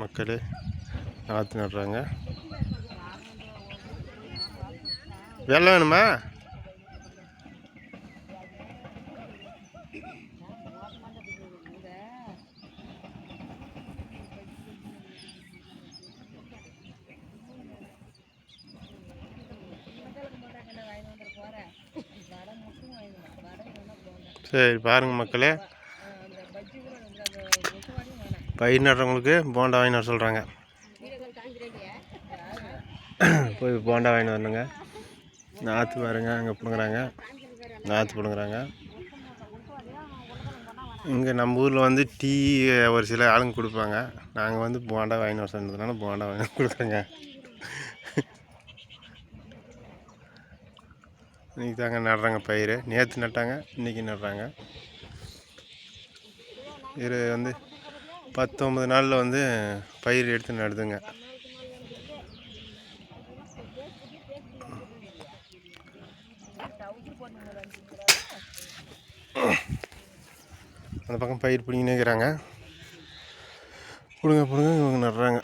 மக்கள் நாற்று நடுறாங்க. வெள்ளம் வேணுமா? சரி பாருங்கள் மக்களே, பயிர் நடுறவங்களுக்கு போண்டா வாங்கி வர சொல்கிறாங்க. போய் போண்டா வாங்கி வரணுங்க. நாற்று பாருங்க, அங்கே பிடுங்குறாங்க, நாற்று பிடுங்குறாங்க. இங்கே நம்ம ஊரில் வந்து டீ ஒரு சில ஆளுங்க கொடுப்பாங்க. நாங்கள் வந்து போண்டா வாங்கி வர சொன்னதுனால போண்டா வாங்கி கொடுக்குறோங்க. இன்றைக்கி தாங்க நடுறாங்க பயிர். நேற்று நட்டாங்க, இன்றைக்கி நடுறாங்க. இது வந்து 19 நாளில் வந்து பயிர் எடுத்து நடுதுங்க. அந்த பக்கம் பயிர் பிடிங்கினே இருக்கிறாங்க. பிடுங்க இவங்க நடுறாங்க.